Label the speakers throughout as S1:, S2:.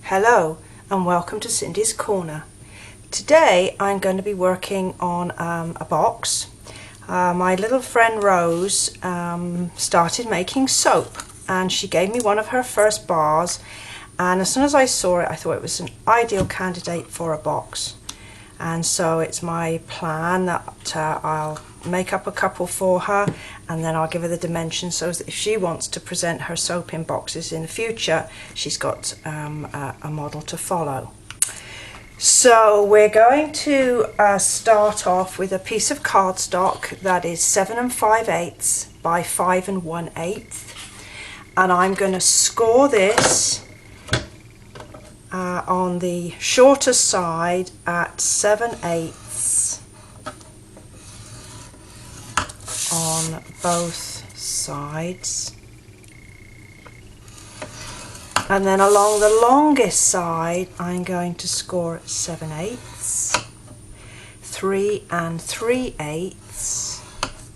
S1: Hello and welcome to Cindy's Corner. Today I'm going to be working on a box. My little friend Rose started making soap and she gave me one of her first bars, and as soon as I saw it I thought it was an ideal candidate for a box, and so it's my plan that I'll make up a couple for her and then I'll give her the dimensions so that if she wants to present her soap in boxes in the future, she's got a model to follow. So we're going to start off with a piece of cardstock that is 7 5/8 by 5 1/8, and I'm going to score this on the shorter side at 7/8 on both sides, and then along the longest side I'm going to score at 7/8, 3 3/8,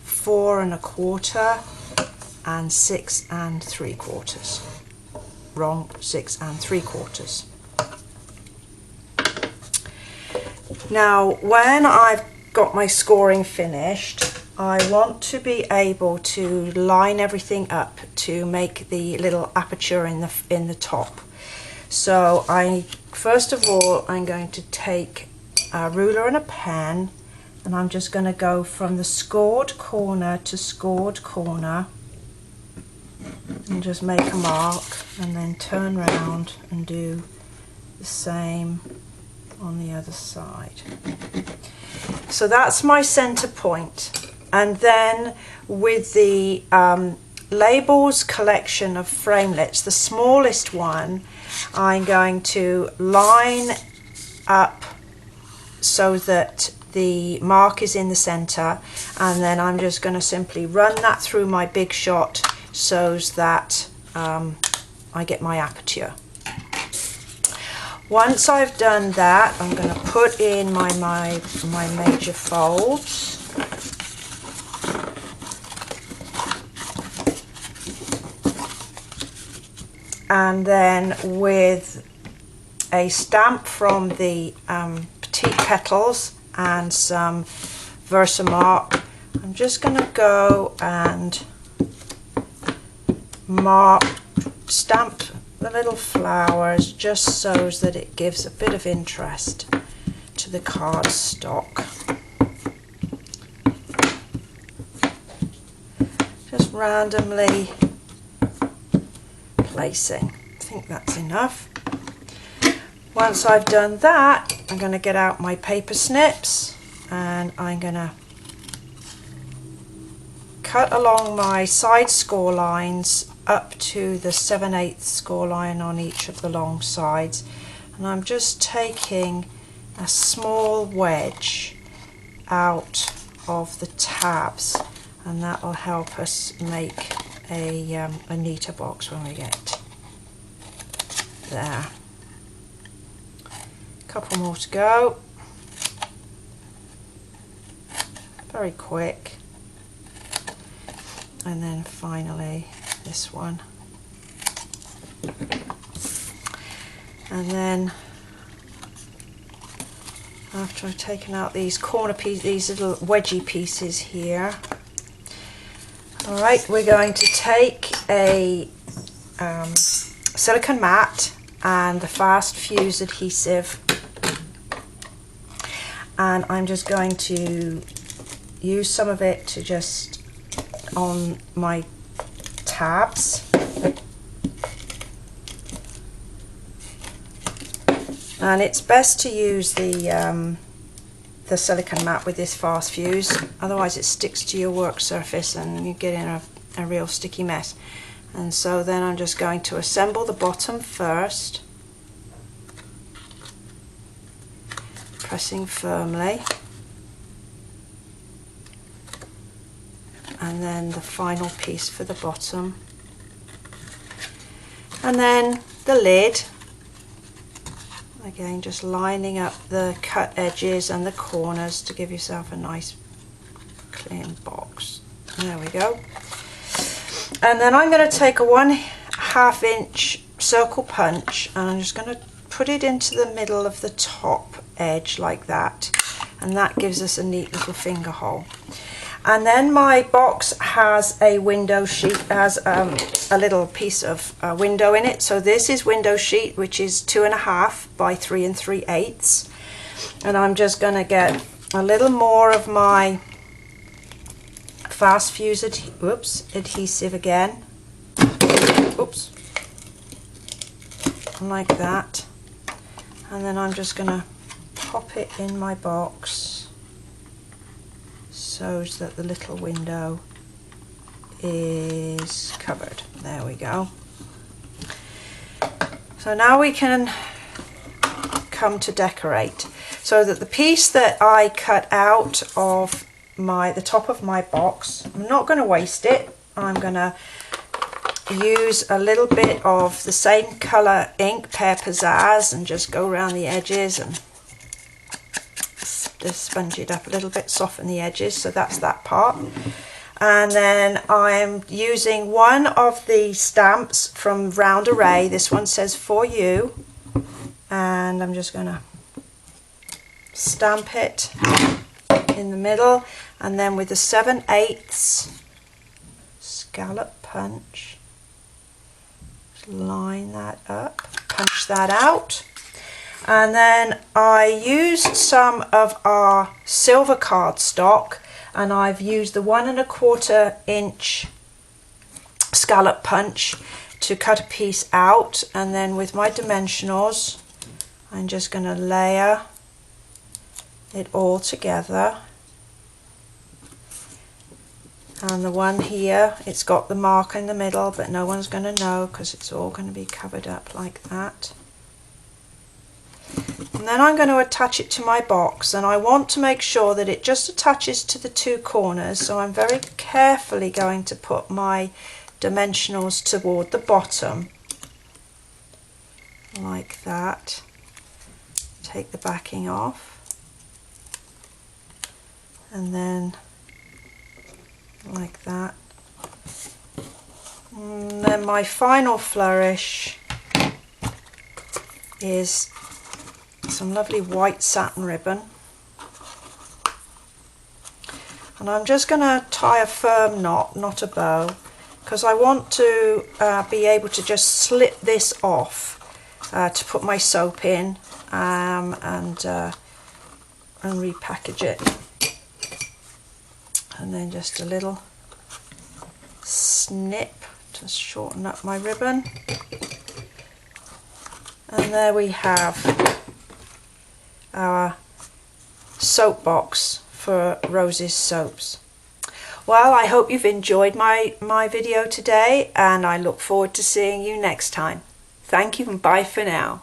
S1: 4 1/4, and 6 3/4. Wrong, 6 3/4. Now when I've got my scoring finished, I want to be able to line everything up to make the little aperture in the top. So first of all I'm going to take a ruler and a pen, and I'm just going to go from the scored corner to scored corner and just make a mark, and then turn around and do the same on the other side. So that's my center point. And then with the labels collection of framelits, the smallest one, I'm going to line up so that the mark is in the center, and then I'm just going to simply run that through my big shot so that I get my aperture. Once I've done that, I'm going to put in my major folds. And then with a stamp from the Petite Petals and some Versamark, I'm just going to go and stamp the little flowers just so that it gives a bit of interest to the cardstock. Just randomly placing. I think that's enough. Once I've done that, I'm going to get out my paper snips and I'm going to cut along my side score lines up to the 7/8 score line on each of the long sides, and I'm just taking a small wedge out of the tabs, and that will help us make a neater box when we get there. A couple more to go. Very quick. And then finally this one. And then after I've taken out these corner pieces, these little wedgy pieces here, alright, we're going to take a silicone mat and the fast fuse adhesive, and I'm just going to use some of it to just on my tabs, and it's best to use the silicone mat with this fast fuse, otherwise it sticks to your work surface and you get in a real sticky mess. And so then I'm just going to assemble the bottom first, pressing firmly, and then the final piece for the bottom, and then the lid, again just lining up the cut edges and the corners to give yourself a nice clean box. There we go. And then I'm going to take a 1/2 inch circle punch, and I'm just going to put it into the middle of the top edge like that, and that gives us a neat little finger hole. And then my box has a window sheet, has a little piece of window in it. So this is window sheet, which is 2.5 by 3 3/8. And I'm just going to get a little more of my fast fuse adhesive again. Oops. Like that. And then I'm just going to pop it in my box so that the little window is covered. There we go. So now we can come to decorate. So that the piece that I cut out of the top of my box, I'm not going to waste it. I'm going to use a little bit of the same colour ink, Pear Pizzazz, and just go around the edges and just sponge it up a little bit, soften the edges. So that's that part. And then I'm using one of the stamps from Round Array. This one says For You, and I'm just going to stamp it in the middle, and then with the 7/8 scallop punch, line that up, punch that out. And then I used some of our silver cardstock, and I've used the 1 1/4 inch scallop punch to cut a piece out. And then with my dimensionals, I'm just going to layer it all together. And the one here, it's got the mark in the middle, but no one's going to know because it's all going to be covered up like that. And then I'm going to attach it to my box, and I want to make sure that it just attaches to the 2 corners. So I'm very carefully going to put my dimensionals toward the bottom like that. Take the backing off, and then like that. And then my final flourish is some lovely white satin ribbon, and I'm just going to tie a firm knot, not a bow, because I want to be able to just slip this off to put my soap in and repackage it. And then just a little snip to shorten up my ribbon. And there we have our soap box for Rose's soaps. Well, I hope you've enjoyed my video today, and I look forward to seeing you next time. Thank you and bye for now.